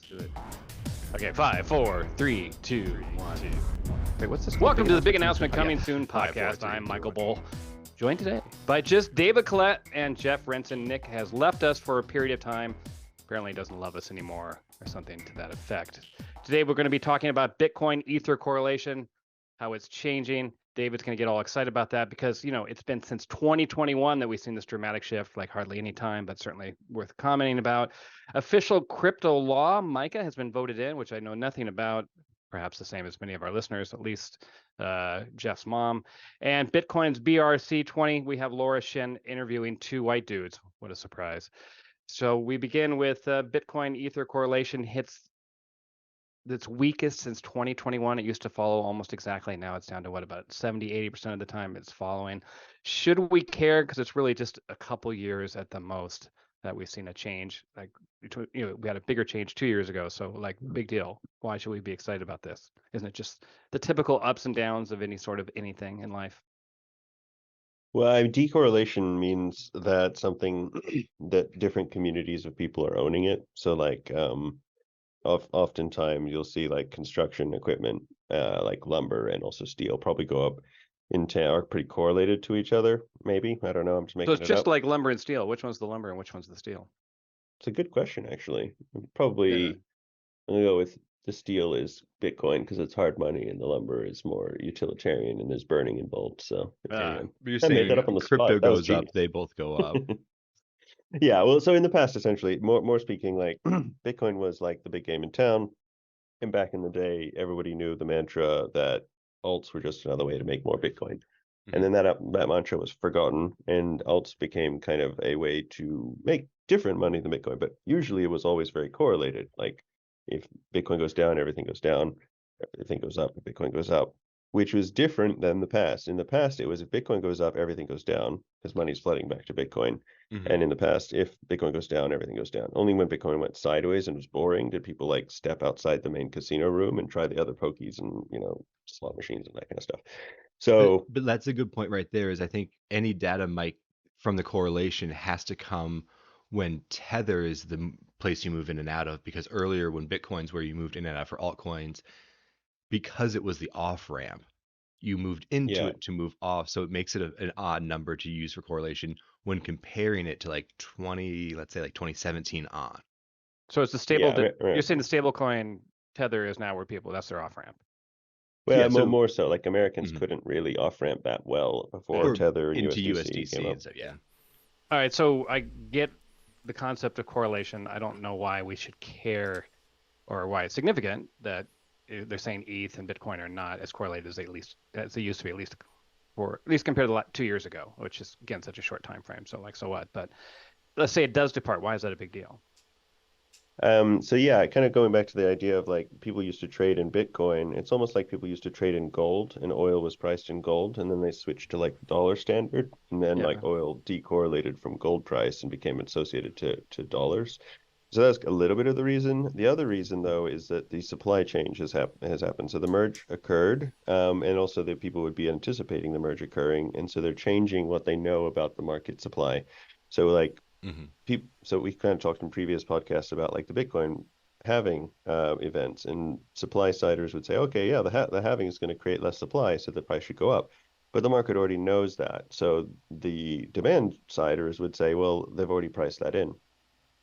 Do it. Okay, 5, 4, 3, 2, 1. Wait, what's this? Welcome to the Big Announcement Coming Soon podcast. I'm Michael Bull, joined today by just David Collette and Jeff Renson. Nick has left us for a period of time. Apparently he doesn't love us anymore or something to that effect. Today we're going to be talking about Bitcoin Ether correlation, how it's changing. David's going to get all excited about that because, you know, it's been since 2021 that we've seen this dramatic shift, like hardly any time, but certainly worth commenting about. Official crypto law, MiCA, has been voted in, which I know nothing about, perhaps the same as many of our listeners, at least Jeff's mom. And Bitcoin's BRC20, we have Laura Shin interviewing two white dudes. What a surprise. So we begin with Bitcoin Ether correlation hits its weakest since 2021. It used to follow almost exactly. Now it's down to what, about 70-80% of the time it's following. Should we care? Because it's really just a couple years at the most that we've seen a change. Like, you know, we had a bigger change 2 years ago. So like, big deal. Why should we be excited about this? Isn't it just the typical ups and downs of any sort of anything in life? Well, decorrelation means that something that different communities of people are owning it. So like oftentimes you'll see like construction equipment, like lumber and also steel probably go up in town, are pretty correlated to each other, maybe. I don't know. I'm just So making it's it just up. like lumber and steel. Which one's the lumber and which one's the steel? It's a good question, actually. Yeah. Probably I'm gonna go with the steel is Bitcoin because it's hard money and the lumber is more utilitarian and there's burning involved. So Ethereum. But you're I made that saying up on the crypto spot. That was goes up, cheating. they both go up. Yeah, well, so in the past, essentially, more speaking, like Bitcoin was like the big game in town. And back in the day, everybody knew the mantra that alts were just another way to make more Bitcoin. And then that mantra was forgotten, and alts became kind of a way to make different money than Bitcoin. But usually, it was always very correlated. Like if Bitcoin goes down, everything goes down. Everything goes up, Bitcoin goes up, which was different than the past. In the past, it was if Bitcoin goes up, everything goes down because money's flooding back to Bitcoin. And in the past, if Bitcoin goes down, everything goes down. Only when Bitcoin went sideways and was boring did people like step outside the main casino room and try the other pokies and, slot machines and that kind of stuff. So, But that's a good point right there. Is I think any data might from the correlation has to come when Tether is the place you move in and out of, because earlier when Bitcoin's where you moved in and out for altcoins, because it was the off ramp, you moved into yeah, it to move off. So it makes it an odd number to use for correlation when comparing it to like 20, let's say like 2017 on. So it's the stable. yeah, You're saying the stable coin Tether is now where that's their off ramp. well, Yeah, so more so, like Americans Mhm. couldn't really off ramp that well before or Tether and into USDC came USDC up. and stuff, yeah. All right, so I get the concept of correlation. I don't know why we should care or why it's significant that they're saying ETH and Bitcoin are not as correlated as they used to be, at least compared to 2 years ago, which is again such a short time frame. So like, so what? But let's say it does depart. Why is that a big deal? So yeah, kind of going back to the idea of like people used to trade in Bitcoin, it's almost like people used to trade in gold and oil was priced in gold, and then they switched to like the dollar standard, and then Yeah. like oil decorrelated from gold price and became associated to dollars. So that's a little bit of the reason. The other reason though is that the supply change has happened. So the merge occurred, and also that people would be anticipating the merge occurring, and so they're changing what they know about the market supply. So like so we kind of talked in previous podcasts about like the Bitcoin halving events, and supply siders would say, okay, yeah, the halving is going to create less supply, so the price should go up. But the market already knows that. So the demand siders would say, well, they've already priced that in.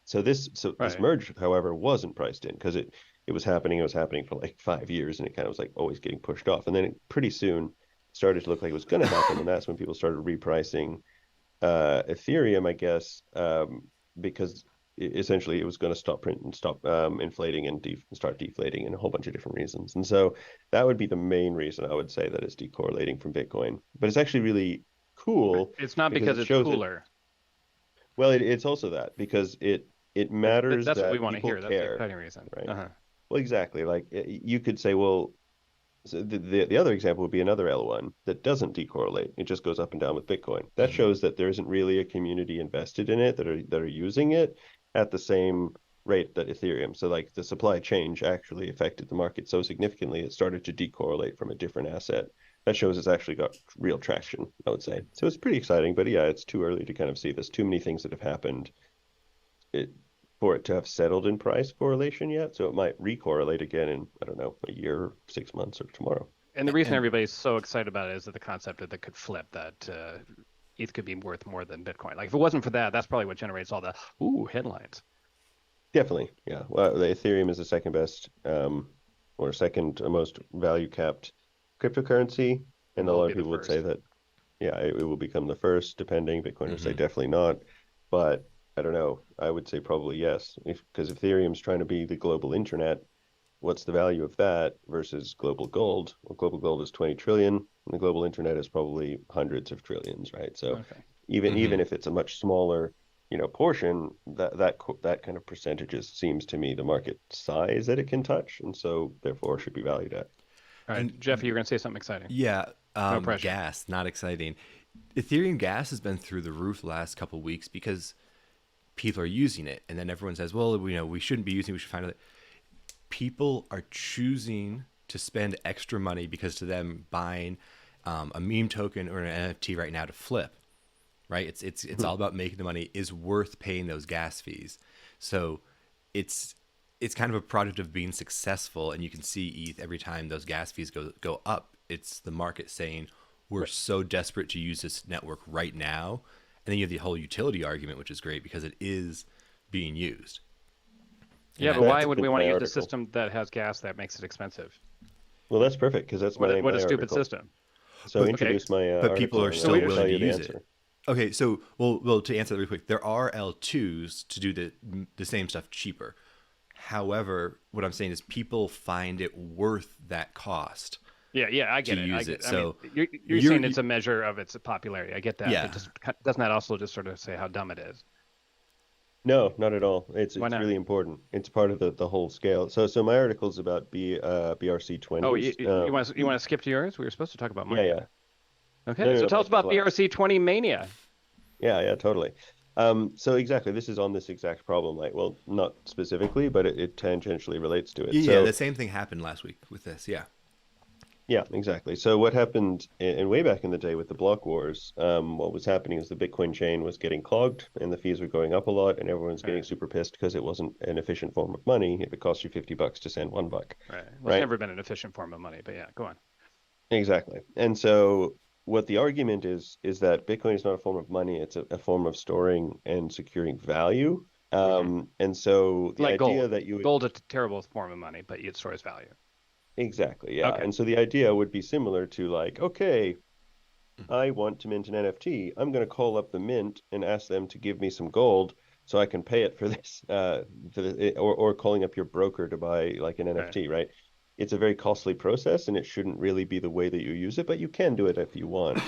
So this Right. merge, however, wasn't priced in because it was happening. It was happening for like 5 years, and it kind of was like always getting pushed off. And then pretty soon started to look like it was going to happen, and that's when people started repricing Ethereum, I guess, because essentially it was going to stop print and stop inflating and start deflating, and a whole bunch of different reasons. And so that would be the main reason I would say that it's decorrelating from Bitcoin. But it's actually really cool It's not because because it it's shows it. cooler. Well, it's also that because it matters That's what we that want to people hear. That's the care, exciting reason. right? Uh-huh. Well, exactly. Like you could say, well, so the other example would be another L1 that doesn't decorrelate. It just goes up and down with Bitcoin. That shows that there isn't really a community invested in it that are using it at the same rate that Ethereum. So like the supply change actually affected the market so significantly it started to decorrelate from a different asset. That shows it's actually got real traction, I would say. So it's pretty exciting, but yeah, it's too early to kind of see. There's too many things that have happened. It for it to have settled in price correlation yet. So it might re-correlate again in, I don't know, a year, 6 months, or tomorrow. And the reason everybody's so excited about it is that the concept that could flip, that ETH could be worth more than Bitcoin. Like if it wasn't for that, that's probably what generates all the headlines. Definitely, yeah. Well, the Ethereum is the second best, or second most value capped cryptocurrency, and a lot of people would say that, yeah, it will become the first, depending. Bitcoin would say definitely not, but I don't know. I would say probably yes, because if Ethereum's trying to be the global internet, what's the value of that versus global gold? Well, global gold is 20 trillion, and the global internet is probably hundreds of trillions, right? So even if it's a much smaller, portion, that kind of percentages seems to me the market size that it can touch, and so therefore should be valued at. All right, and Jeff, you're going to say something exciting. Yeah, no pressure. Gas, not exciting. Ethereum gas has been through the roof the last couple of weeks because people are using it, and then everyone says, well, we shouldn't be using it, we should find out. People are choosing to spend extra money because to them buying a meme token or an NFT right now to flip, right? It's all about making the money is worth paying those gas fees. So it's kind of a product of being successful, and you can see ETH every time those gas fees go up. It's the market saying we're so desperate to use this network right now, and then you have the whole utility argument, which is great because it is being used. Yeah, but why would we want to use a system that has gas that makes it expensive? Well, that's perfect because that's what a stupid system. So introduce my. But people are still willing to use it. Okay, so well, to answer that real quick, there are L2s to do the same stuff cheaper. However, what I'm saying is people find it worth that cost. Yeah, I get it. Use it. So I mean, you're saying it's a measure of its popularity. I get that. Yeah. But doesn't that also just sort of say how dumb it is? No, not at all. It's really important. It's part of the whole scale. So my article is about BRC20. Oh, you want to skip to yours? We were supposed to talk about mine. Yeah. Okay, so tell us about BRC20 mania. Yeah, totally. So exactly, this is on this exact problem. Like, well, not specifically, but it tangentially relates to it. Yeah, the same thing happened last week with this. Yeah. Yeah, exactly. So what happened in way back in the day with the block wars, what was happening is the Bitcoin chain was getting clogged and the fees were going up a lot, and everyone's getting super pissed because it wasn't an efficient form of money. If it cost you $50 to send $1. Right. Well, it's never been an efficient form of money, but yeah, go on. Exactly. And so what the argument is that Bitcoin is not a form of money, it's a form of storing and securing value. And so the idea that gold's a terrible form of money, but it stores value. Exactly, yeah. Okay. And so the idea would be similar to like, okay, I want to mint an NFT. I'm going to call up the mint and ask them to give me some gold so I can pay it for this, or calling up your broker to buy like an NFT, right? It's a very costly process, and it shouldn't really be the way that you use it, but you can do it if you want.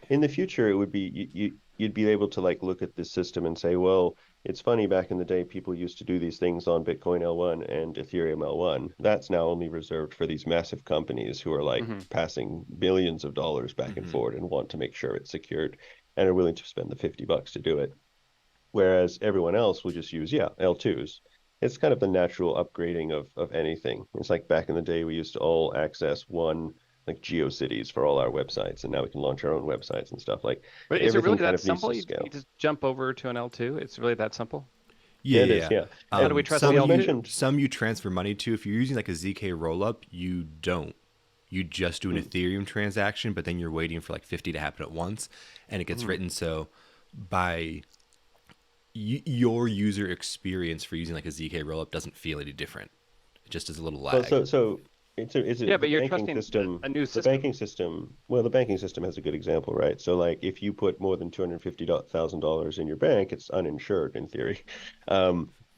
In the future, it would be you'd be able to like look at this system and say, well, it's funny, back in the day, people used to do these things on Bitcoin L1 and Ethereum L1. That's now only reserved for these massive companies who are like passing billions of dollars back and forth and want to make sure it's secured and are willing to spend the $50 to do it. Whereas everyone else will just use, L2s. It's kind of the natural upgrading of anything. It's like back in the day, we used to all access one like GeoCities for all our websites, and now we can launch our own websites and stuff like. But is it really that simple? You just jump over to an L2? It's really that simple? Yeah, it is. How do we trust the L2? Some you transfer money to. If you're using like a ZK rollup, you don't. You just do an Ethereum transaction, but then you're waiting for like 50 to happen at once, and it gets written so by your user experience for using like a ZK rollup doesn't feel any different. It just is a little lag. So it's but you're trusting a new system. The banking system. Well, the banking system has a good example, right? So, like, if you put more than $250,000 in your bank, it's uninsured in theory.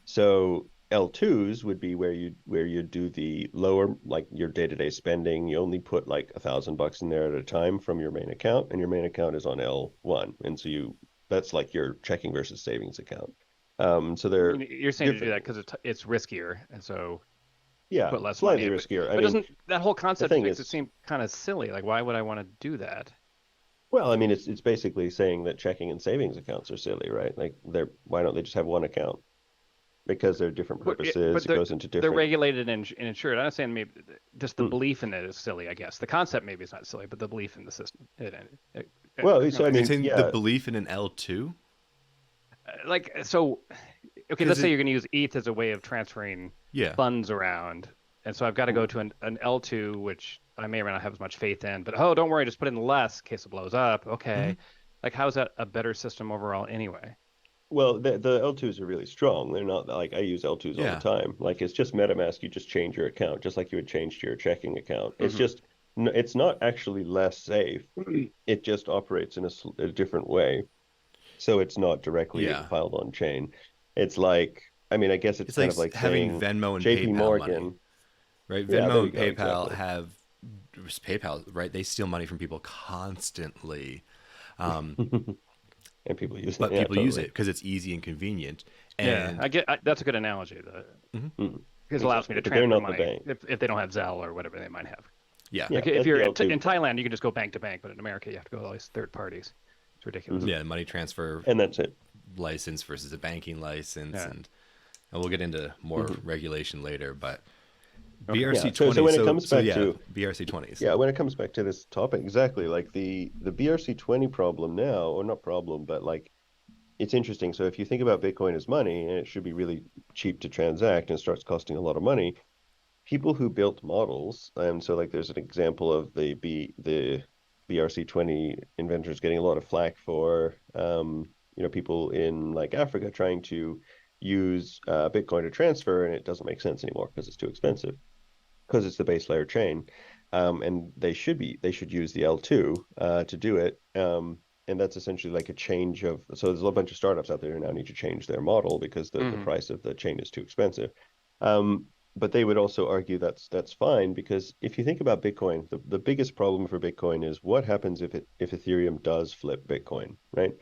So L2s would be where you do the lower, like your day-to-day spending. You only put like $1,000 in there at a time from your main account, and your main account is on L1, and so that's like your checking versus savings account. So you're saying to do that because it's riskier, and so. Yeah, put less slightly money, riskier. But doesn't that whole concept makes it seem kind of silly? Like, why would I want to do that? Well, I mean, it's basically saying that checking and savings accounts are silly, right? Like, why don't they just have one account? Because they're different purposes. It goes into different. They're regulated and insured. I'm not saying maybe just the belief in it is silly. I guess the concept maybe is not silly, but the belief in the system. Well, so I mean, the belief in an L2. Like, so okay, 'Cause let's say it- you're going to use ETH as a way of transferring Yeah. funds around, and so I've got to go to an L2, which I may or may not have as much faith in. But oh, don't worry, just put in less in case it blows up. Okay, like how is that a better system overall anyway? Well, the L2s are really strong. They're not like I use L2s all Yeah. the time. Like it's just MetaMask. You just change your account, just like you would change to your checking account. It's Mhm. just it's not actually less safe. It just operates in a different way, so it's not directly Yeah. filed on chain. It's like I mean, I guess it's It's kind like of like having saying Venmo and JP PayPal Morgan. money, right? Yeah, Venmo there you and go, PayPal exactly. have PayPal, right? They steal money from people constantly. And people use it. But Yeah, people use totally. it because it's easy and convenient. Yeah, And that's a good analogy. Mm, Because it allows me to exactly. But they're transfer not the money bank. if they don't have Zelle or whatever they might have. yeah, Yeah, Like if that's you're the L2. in Thailand, you can just go bank to bank, but in America, you have to go to all these third parties. It's ridiculous. yeah, money transfer And that's it. license versus a banking license, Yeah. and we'll get into more regulation later. But Okay. BRC Yeah, 20. so when it comes back yeah, to BRC 20s. yeah, when it comes back to this topic, exactly like the BRC20 problem now, or not problem, but like it's interesting. So if you think about Bitcoin as money and it should be really cheap to transact and it starts costing a lot of money, people who built models, and so like there's an example of the BRC20 inventors getting a lot of flack for people in like Africa trying to use Bitcoin to transfer, and it doesn't make sense anymore because it's too expensive because it's the base layer chain, and they should use the L2 to do it. And that's essentially like a change of. So there's a bunch of startups out there who now need to change their model because the price of the chain is too expensive. But they would also argue that's fine because if you think about Bitcoin, the biggest problem for Bitcoin is what happens if Ethereum does flip Bitcoin, right?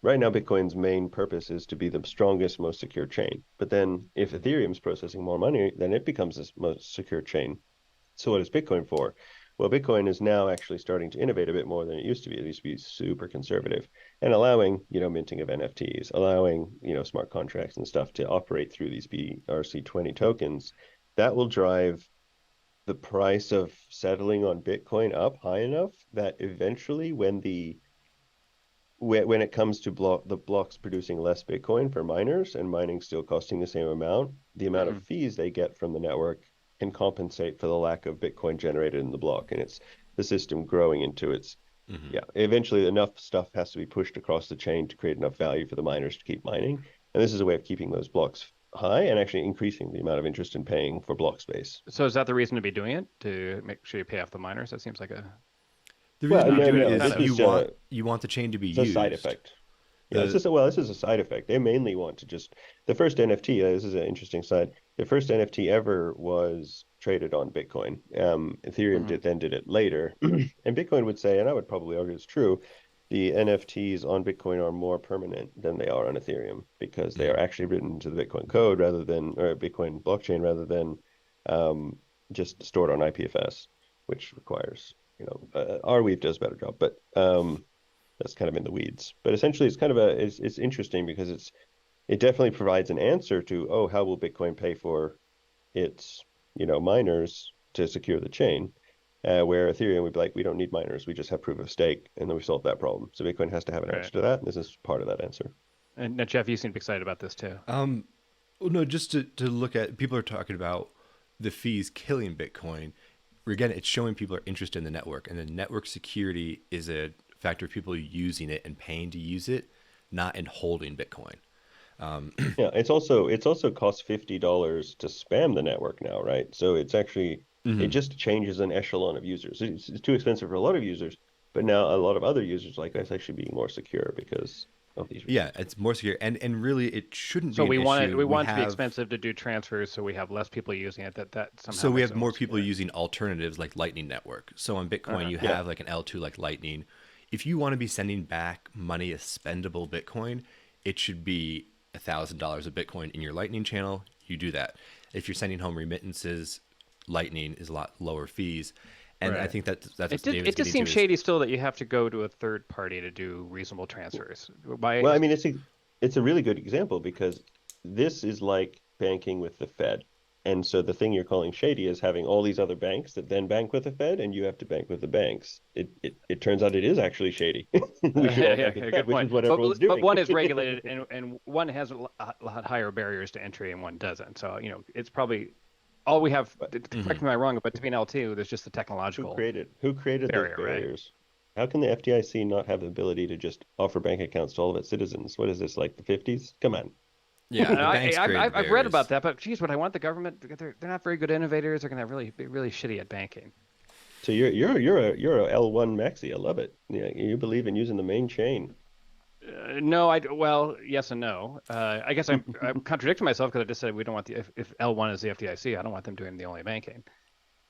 Right now, Bitcoin's main purpose is to be the strongest, most secure chain. But then if Ethereum's processing more money, then it becomes the most secure chain. So what is Bitcoin for? Well, Bitcoin is now actually starting to innovate a bit more than it used to be. It used to be super conservative and allowing, minting of NFTs, allowing, smart contracts and stuff to operate through these BRC20 tokens. That will drive the price of settling on Bitcoin up high enough that eventually when it comes to the blocks producing less Bitcoin for miners and mining still costing the same amount, the amount of fees they get from the network can compensate for the lack of Bitcoin generated in the block. And it's the system growing into its, eventually enough stuff has to be pushed across the chain to create enough value for the miners to keep mining. And this is a way of keeping those blocks high and actually increasing the amount of interest in paying for block space. So is that the reason to be doing it? To make sure you pay off the miners? That seems like a The reason you do no, it this is is, you want the chain to be It's used. a side effect. Yeah, this is a side effect. They mainly want to just the first NFT. This is an interesting side. The first NFT ever was traded on Bitcoin. Ethereum did it later, and Bitcoin would say, and I would probably argue it's true, the NFTs on Bitcoin are more permanent than they are on Ethereum because they are actually written into the Bitcoin code rather than or Bitcoin blockchain rather than just stored on IPFS, which requires Arweave does a better job, but that's kind of in the weeds. But essentially, it's kind of it's interesting because it definitely provides an answer to how will Bitcoin pay for its miners to secure the chain, where Ethereum would be like we don't need miners, we just have proof of stake, and then we solve that problem. So Bitcoin has to have an answer to that, and this is part of that answer. And now, Jeff, you seem excited about this too. Well, no, just to look at people are talking about the fees killing Bitcoin. Again, it's showing people are interested in the network, and the network security is a factor of people using it and paying to use it, not in holding Bitcoin. Yeah, it's also costs $50 to spam the network now, right? So it's actually it just changes an echelon of users. It's too expensive for a lot of users, but now a lot of other users like us actually being more secure because of these reasons. Yeah, it's more secure, and really it shouldn't So be an issue. we want it to be expensive to do transfers, so we have less people using it. That somehow. So we makes have it more people secure. using alternatives like Lightning Network. So on Bitcoin, you have like an L2 like Lightning. If you want to be sending back money as spendable Bitcoin, it should be $1,000 of Bitcoin in your Lightning channel. You do that. If you're sending home remittances, Lightning is a lot lower fees. And I think that's what David's It just getting seems to shady still that you have to go to a third party to do reasonable transfers. Well, I mean, it's a really good example because this is like banking with the Fed. And so the thing you're calling shady is having all these other banks that then bank with the Fed, and you have to bank with the banks. It turns out it is actually shady. We should all bank with the Fed, good which point. is what everyone's But doing. one is regulated, and one has a lot higher barriers to entry, and one doesn't. So it's probably all we have. Correct me if I'm wrong, but to be an L2, there's just the technological. Who created barrier, those barriers? Right? How can the FDIC not have the ability to just offer bank accounts to all of its citizens? What is this, like the 50s? Come on. Yeah, I've read about that, but geez, would I want the government? They're not very good innovators. They're gonna be really shitty at banking. So you're a L1 maxi. I love it. Yeah, you believe in using the main chain. No, well, yes and no. I guess I'm contradicting myself because I just said we don't want if L1 is the FDIC, I don't want them doing the only banking.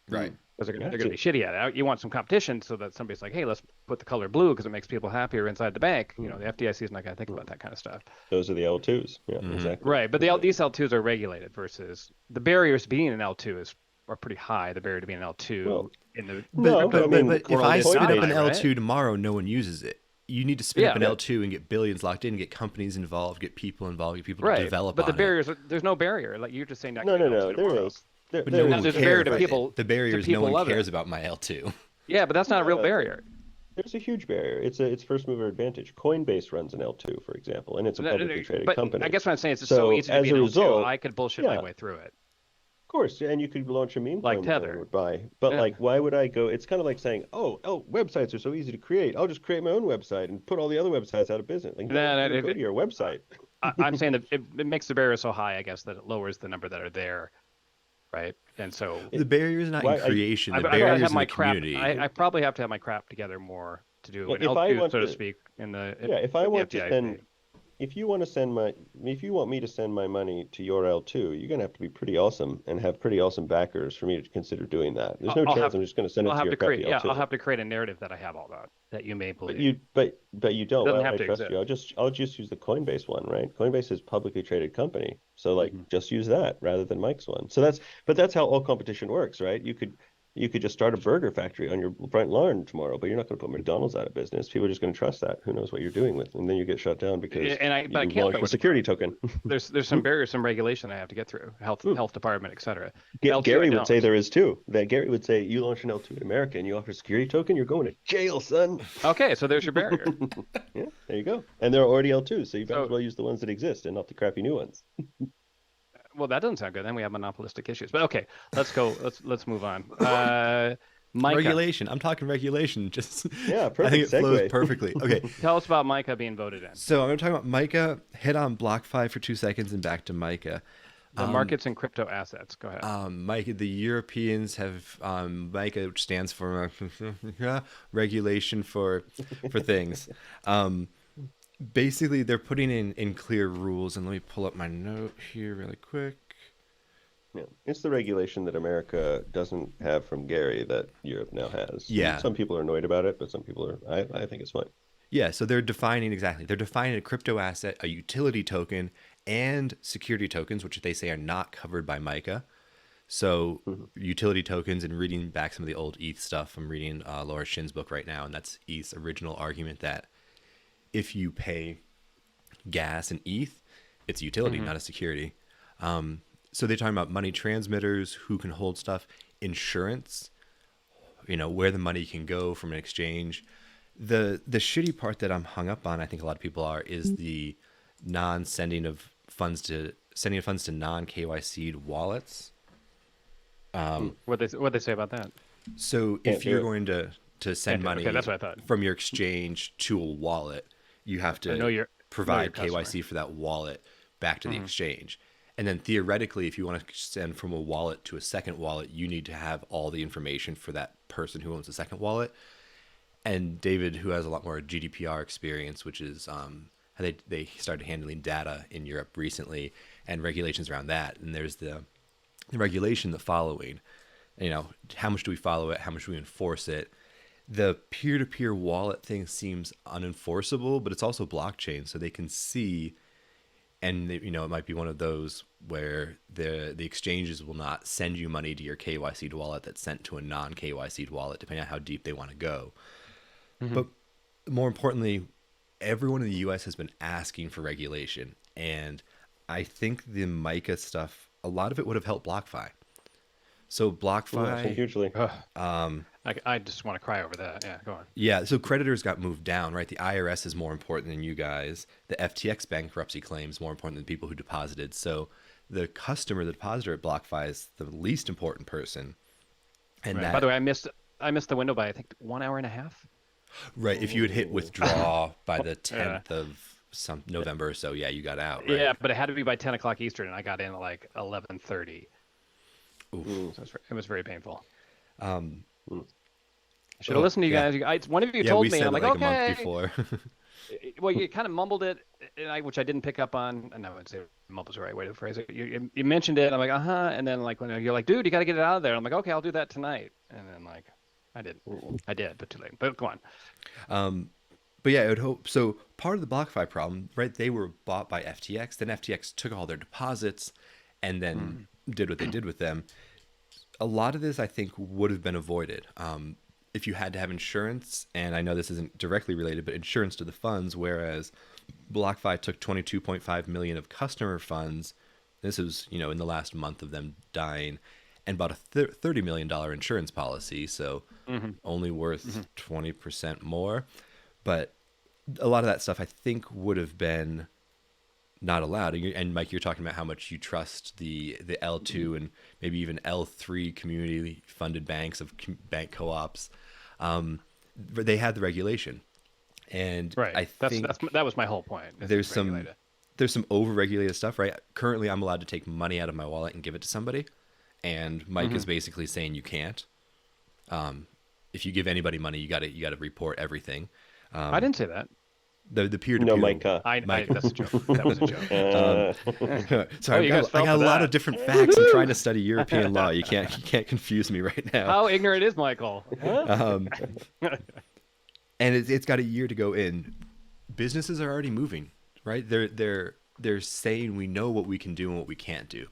Right. Because they're going to be shitty at it. You want some competition so that somebody's like, hey, let's put the color blue because it makes people happier inside the bank. The FDIC is not going to think about that kind of stuff. Those are the L2s. Yeah, exactly. Right, but these L2s are regulated versus the barriers to being an L2 are pretty high. The barrier to being an L2 But if I spin up an right? L2 tomorrow, no one uses it. You need to spin up an but- L2 and get billions locked in, get companies involved, get people to develop but on the barriers, there's no barrier. Like you're just saying that. No, there is. But no one there's a cares barrier to about people. it. The barrier is no people one love cares it. about my L2. Yeah, but that's not a real barrier. There's a huge barrier. It's first mover advantage. Coinbase runs an L2, for example, and it's a publicly traded company. I guess what I'm saying is it's so easy to be an L2. I could bullshit my way through it. Of course, and you could launch a meme Like coin Tether. that everyone would buy. But like, why would I go? It's kind of like saying, oh, websites are so easy to create. I'll just create my own website and put all the other websites out of business. Like, go to your website. I'm saying that it makes the barrier so high, I guess, that it lowers the number that are there, right? And so The barrier is not in creation. The I barrier is have in my the crap. community. I probably have to have my crap together more to do an If I L2, want so to to- speak. In the If I want to FDIC. send, if you want me to send my money to your L2, you're gonna have to be pretty awesome and have pretty awesome backers for me to consider doing that. There's no chance I'm just gonna send it to your crappy L2. I'll have to create a narrative that I have all that you may But believe. you don't. Doesn't Why have would to I trust exist. you? I'll just use the Coinbase one, right? Coinbase is a publicly traded company, so like just use that rather than Mike's one. So that's how all competition works, right? You could just start a burger factory on your front lawn tomorrow, but you're not going to put McDonald's out of business. People are just going to trust that. Who knows what you're doing with, and then you get shut down because But I you can't launched a security token. There's some barriers, some regulation I have to get through, health department, et cetera. Gary would say there is too. That Gary would say you launch an L2 in America and you offer a security token, you're going to jail, son. Okay, so there's your barrier. Yeah, there you go. And there are already L2s, so you might as well use the ones that exist and not the crappy new ones. Well, that doesn't sound good. Then we have monopolistic issues. But okay, let's go. Let's move on. Micah. Regulation. I'm talking regulation. Just Yeah, I perfect think it flows segue. perfectly. Okay. Tell us about Micah being voted in. So I'm going to talk about Micah. Hit on BlockFi for 2 seconds and back to Micah. The markets and crypto assets. Go ahead. Micah, the Europeans have Micah, which stands for regulation for things. Basically, they're putting in clear rules, and let me pull up my note here really quick. Yeah, it's the regulation that America doesn't have from Gary that Europe now has. Yeah. Some people are annoyed about it, but some people are. I think it's fine. Yeah, so they're defining a crypto asset, a utility token, and security tokens, which they say are not covered by MiCA. So utility tokens, and reading back some of the old ETH stuff, I'm reading Laura Shin's book right now, and that's ETH's original argument that if you pay gas and ETH, it's a utility, not a security. So they're talking about money transmitters, who can hold stuff, insurance, where the money can go from an exchange. The shitty part that I'm hung up on, I think a lot of people are, is the sending of funds to non KYC'd wallets. What they say about that? So if you're going to send money that's what I thought. from your exchange to a wallet, you have to provide KYC for that wallet back to the exchange. And then theoretically, if you want to send from a wallet to a second wallet, you need to have all the information for that person who owns the second wallet. And David, who has a lot more GDPR experience, which is how they started handling data in Europe recently, and regulations around that. And there's the regulation, the following, how much do we follow it? How much do we enforce it? The peer-to-peer wallet thing seems unenforceable, but it's also blockchain, so they can see. And it might be one of those where the exchanges will not send you money to your KYC'd wallet that's sent to a non-KYC'd wallet, depending on how deep they want to go. But more importantly, everyone in the U.S. has been asking for regulation, and I think the MiCA stuff a lot of it would have helped BlockFi. So I think BlockFi, hugely. Ugh, um, I just want to cry over that. Yeah, go on. yeah, so creditors got moved down, right? The IRS is more important than you guys. The FTX bankruptcy claim is more important than the people who deposited. So the customer, the depositor at BlockFi is the least important person. And Right. that, By the way, I missed the window by I think 1 hour and a half. right, if you had hit withdraw by the Yeah. 10th of some November or so, yeah, you got out, right? Yeah, but it had to be by 10 o'clock Eastern, and I got in at like 11:30. Oof. So it was very painful. Um, I should have listened to you yeah. guys. One of you yeah, told we me, said and I'm it like, like a okay. month before. Well, you kind of mumbled it, which I didn't pick up on. No, I'd say mumble's the right way to phrase it. You mentioned it. I'm like, and then like when you're like, dude, you got to get it out of there. I'm like, okay, I'll do that tonight. And then like, I did, but too late. But go on. But yeah, I would hope so. Part of the BlockFi problem, right? They were bought by FTX. Then FTX took all their deposits and then did what they did with them. A lot of this, I think, would have been avoided if you had to have insurance. And I know this isn't directly related, but insurance to the funds. Whereas BlockFi took 22.5 million of customer funds. This was, in the last month of them dying, and bought a $30 million insurance policy. So only worth 20% more. But a lot of that stuff I think would have been not allowed. And Mike, you're talking about how much you trust the L2 and maybe even L3 community funded banks of bank co-ops. They had the regulation, and Right. I think That was my whole point. there's some over-regulated stuff, right? Currently, I'm allowed to take money out of my wallet and give it to somebody, and Mike is basically saying you can't. If you give anybody money, you got to report everything. I didn't say that. The peer-to-peer. No, Micah. That's a joke. That was a joke. Sorry, you I guys got fell a for lot that. of different facts. I'm trying to study European law. You can't confuse me right now. How ignorant is Michael? Huh? And it's got a year to go in. Businesses are already moving, right? They're saying we know what we can do and what we can't do.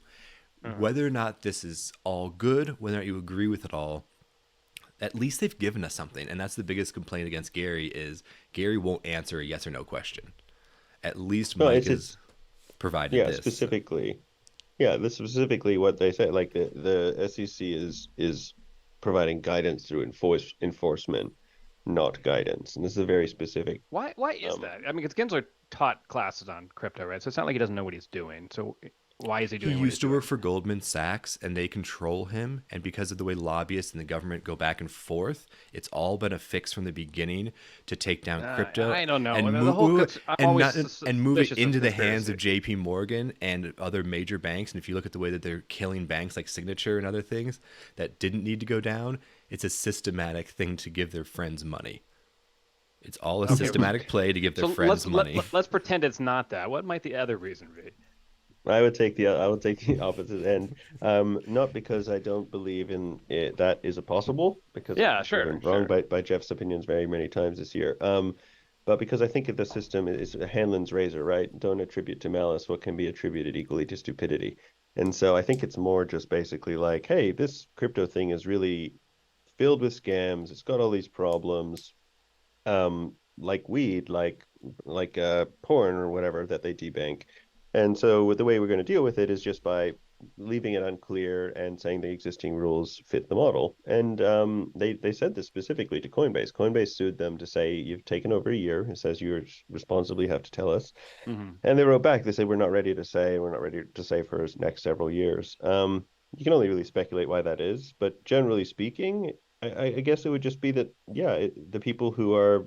Whether or not this is all good, whether or not you agree with it all, at least they've given us something. And that's the biggest complaint against Gary is Gary won't answer a yes or no question. At least Mike is provided Yeah, this. specifically. Yeah, this is specifically what they say. Like the SEC is providing guidance through enforcement, not guidance. And this is a very specific. Why is that? I mean, because Gensler taught classes on crypto, right? So it's not like he doesn't know what he's doing. So why is he doing He what used he's to doing? work for Goldman Sachs, and they control him. And because of the way lobbyists and the government go back and forth, it's all been a fix from the beginning to take down crypto. I don't know. And The whole move it suspicious into of the hands conspiracy. of J.P. Morgan and other major banks. And if you look at the way that they're killing banks like Signature and other things that didn't need to go down, it's a systematic thing to give their friends money. It's all a systematic play to give their friends money. Let's pretend it's not that. What might the other reason be? I would take the opposite end. Not because I don't believe in it, that is a possible, because Yeah, I've sure, been wrong sure. by Jeff's opinions very many times this year. But because I think that the system is a Hanlon's razor, right? Don't attribute to malice what can be attributed equally to stupidity. And so I think it's more just basically like, hey, this crypto thing is really filled with scams. It's got all these problems, like weed, like porn or whatever that they debank. And so the way we're going to deal with it is just by leaving it unclear and saying the existing rules fit the model. And they said this specifically to Coinbase. Coinbase sued them to say, you've taken over a year. It says you responsibly have to tell us. Mm-hmm. And they wrote back. They said, we're not ready to say for the next several years. You can only really speculate why that is. But generally speaking, I guess it would just be that, the people who are,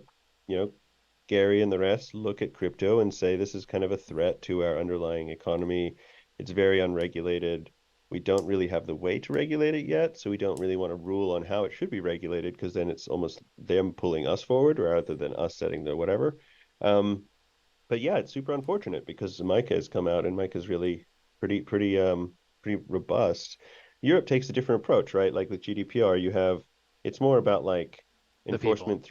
Gary and the rest look at crypto and say this is kind of a threat to our underlying economy. It's very unregulated. We don't really have the way to regulate it yet, so we don't really want to rule on how it should be regulated, because then it's almost them pulling us forward rather than us setting the whatever. But yeah, it's super unfortunate because Micah has come out and Micah's really pretty robust. Europe takes a different approach, right? Like with GDPR, it's more about like The enforcement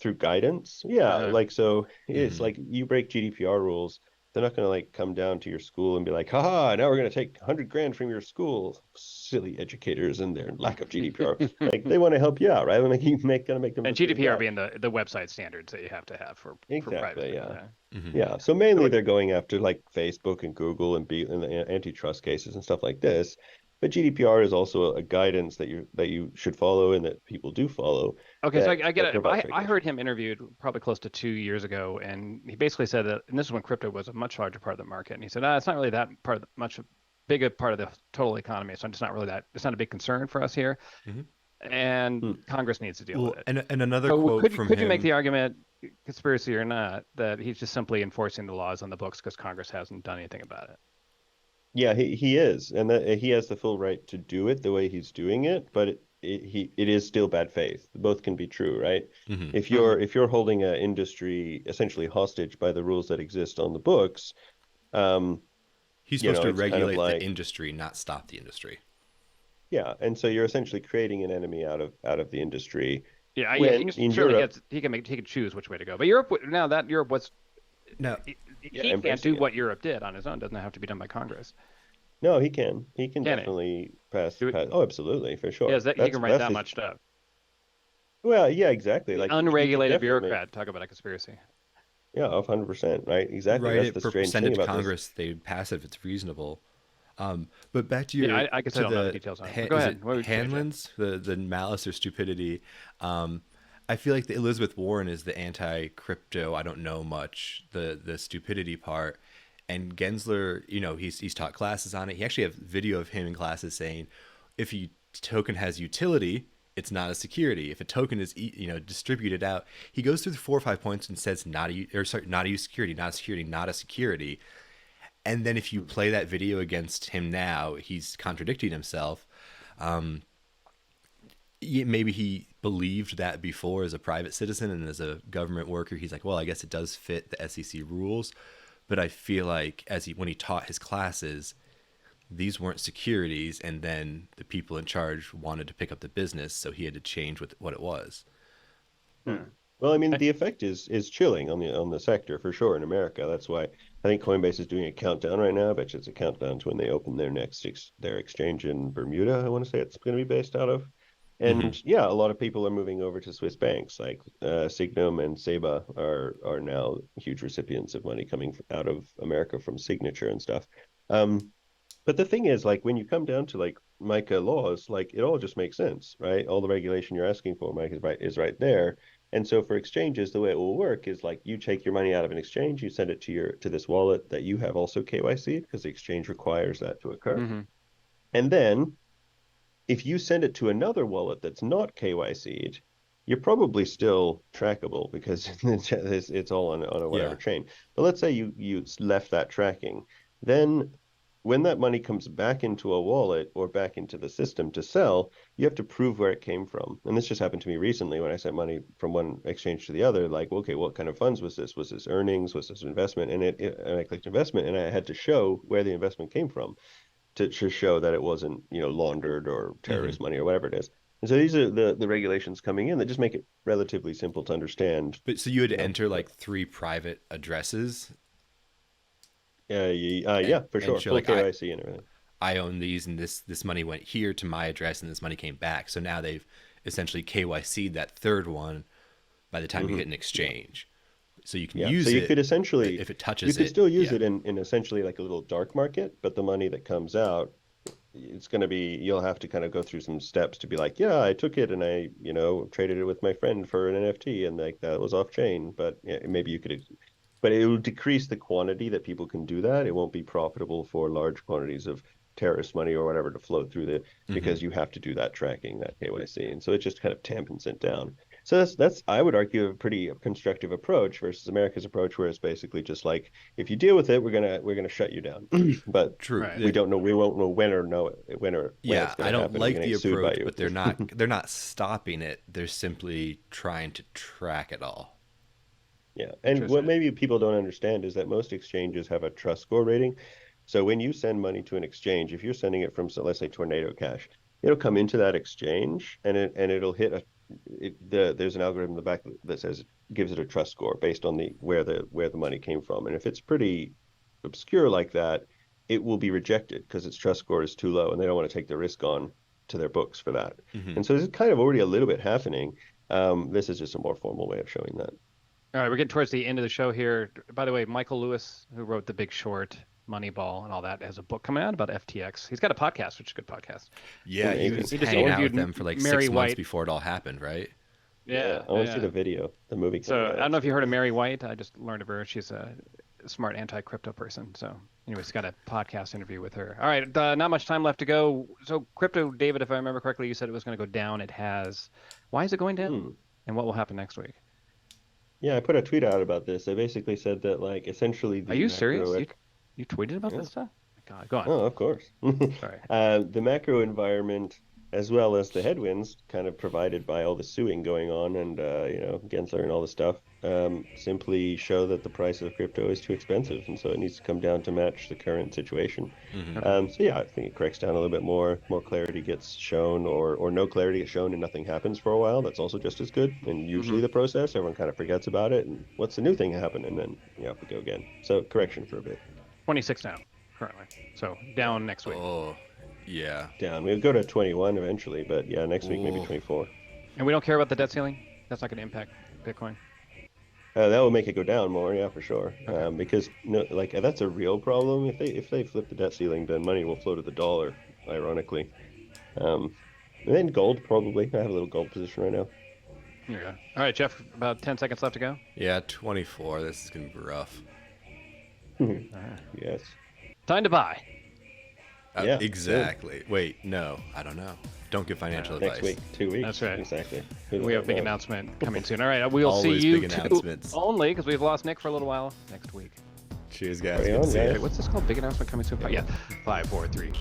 through guidance. Yeah, like so it's Mhm. like you break GDPR rules, they're not going to like come down to your school and be like, haha, now we're going to take 100 grand from your school. silly educators and their lack of GDPR. Like they want to help you out, right? When you gonna make them. And GDPR being the website standards that you have to have for exactly, privacy. Yeah. So mainly they're going after like Facebook and Google and the antitrust cases and stuff like this. But GDPR is also a guidance that you should follow and that people do follow. Okay, so I get it. provides I heard him interviewed probably close to 2 years ago, and he basically said that, and this is when crypto was a much larger part of the market, and he said, it's not really that part of much big a part of the total economy, so it's not really that, it's not a big concern for us here, and Congress needs to deal with it. And another quote from him. Could you make the argument, conspiracy or not, that he's just simply enforcing the laws on the books because Congress hasn't done anything about it? Yeah, he is, and that he has the full right to do it the way he's doing it, but it is still bad faith. Both can be true, right? If you're holding an industry essentially hostage by the rules that exist on the books, he's supposed to regulate the industry, not stop the industry. Yeah, and so you're essentially creating an enemy out of the industry. Yeah, in Europe, he can choose which way to go. But Europe was he can't do what Europe did on his own. Doesn't have to be done by Congress. No, he can. He can definitely pass. Oh, absolutely, for sure. Yeah, he can write that much stuff. Well, yeah, exactly. Like unregulated bureaucrat. Talk about a conspiracy. Yeah, 100%. Right, exactly. Right, that's the strange thing about Congress. They pass it if it's reasonable. But back to your, I guess I don't know the details on it. Go ahead. Hanlon's the malice or stupidity. I feel like the Elizabeth Warren is the anti-crypto. I don't know much. The stupidity part. And Gensler, he's taught classes on it. He actually have video of him in classes saying, if a token has utility, it's not a security. If a token is distributed out, he goes through the 4 or 5 points and says not a security, not a security, not a security. And then if you play that video against him now, he's contradicting himself. Maybe he believed that before as a private citizen, and as a government worker, he's like, well, I guess it does fit the SEC rules. But I feel like when he taught his classes, these weren't securities, and then the people in charge wanted to pick up the business, so he had to change what it was. Well, I mean, the effect is chilling on the sector for sure in America. That's why I think Coinbase is doing a countdown right now. I bet you it's a countdown to when they open their exchange in Bermuda. I want to say it's going to be based out of. And yeah, a lot of people are moving over to Swiss banks like Sygnum and Seba are now huge recipients of money coming out of America from Signature and stuff. But the thing is, like, when you come down to like MiCA laws, like it all just makes sense, right? All the regulation you're asking for, Mike, is right there. And so for exchanges, the way it will work is like you take your money out of an exchange, you send it to this wallet that you have also KYC'd because the exchange requires that to occur. And then if you send it to another wallet that's not KYC'd, you're probably still trackable because it's all on a whatever chain. But let's say you left that tracking. Then when that money comes back into a wallet or back into the system to sell, you have to prove where it came from. And this just happened to me recently when I sent money from one exchange to the other. Like, okay, what kind of funds was this? Was this earnings? Was this investment? And I clicked investment, and I had to show where the investment came from to show that it wasn't, laundered or terrorist money or whatever it is. And so these are the regulations coming in that just make it relatively simple to understand. But so you had to enter like 3 private addresses. Yeah, for sure. Full KYC and everything. I own these, and this money went here to my address, and this money came back. So now they've essentially KYC'd that third one by the time you hit an exchange. So you can use it. So you could essentially, if it touches you could still use it in essentially like a little dark market, but the money that comes out, it's going to be, you'll have to kind of go through some steps to be like, yeah, I took it and I, traded it with my friend for an NFT and like that was off chain, but maybe you could, but it will decrease the quantity that people can do that. It won't be profitable for large quantities of terrorist money or whatever to flow through because you have to do that tracking, that KYC. And so it just kind of tampons it down. So that's I would argue a pretty constructive approach versus America's approach, where it's basically just like, if you deal with it, we're gonna shut you down. But true, we don't know, we won't know when or when yeah, it's I don't like the approach, but they're not stopping it. They're simply trying to track it all. Yeah, and what maybe people don't understand is that most exchanges have a trust score rating. So when you send money to an exchange, if you're sending it from, so let's say Tornado Cash, it'll come into that exchange and it'll hit there's an algorithm in the back that says gives it a trust score based on where the money came from. And if it's pretty obscure like that, it will be rejected because its trust score is too low, and they don't want to take the risk on to their books for that. And so this is kind of already a little bit happening. This is just a more formal way of showing that. All right, we're getting towards the end of the show here. By the way, Michael Lewis, who wrote The Big Short, Moneyball, and all that, has a book coming out about FTX. He's got a podcast, which is a good podcast. Yeah, he was He just hanging out interviewed with them for like Mary 6 months White. before it all happened, right? Yeah, I want to see the video, the movie. So I don't know if you heard of Mary White. I just learned of her. She's a smart anti-crypto person. So anyways, got a podcast interview with her. All right, not much time left to go. So crypto, David, if I remember correctly, you said it was going to go down. It has. Why is it going down? And what will happen next week? Yeah, I put a tweet out about this. I basically said that, like, essentially the Are you serious? macro- You tweeted about this stuff? God, go on. Oh, of course. Sorry. The macro environment, as well as the headwinds, kind of provided by all the suing going on and Gensler and all the stuff, simply show that the price of crypto is too expensive, and so it needs to come down to match the current situation. So yeah, I think it corrects down a little bit more clarity gets shown, or no clarity gets shown and nothing happens for a while. That's also just as good. And usually the process, everyone kind of forgets about it, and what's the new thing happen, and then we go again. So correction for a bit. 26 now, currently. So down next week. Oh, yeah. Down. We'll go to 21 eventually, but yeah, next week maybe Ooh. 24. And we don't care about the debt ceiling? That's not going to impact Bitcoin? That will make it go down more, yeah, for sure. Because that's a real problem. If they flip the debt ceiling, then money will flow to the dollar, ironically. And then gold, probably. I have a little gold position right now. Yeah. All right, Jeff, about 10 seconds left to go. Yeah, 24. This is going to be rough. Yes. Time to buy. Yeah, exactly. Wait, no, I don't know. Don't give financial advice. Next week, 2 weeks. That's right. Exactly. We have a big announcement coming soon. All right, we'll Always see you big two announcements. only, because we've lost Nick for a little while, next week. Cheers, guys. Carry Good on, to see guys. you. Wait, what's this called? Big announcement coming soon? Yeah. 5, 4, 3.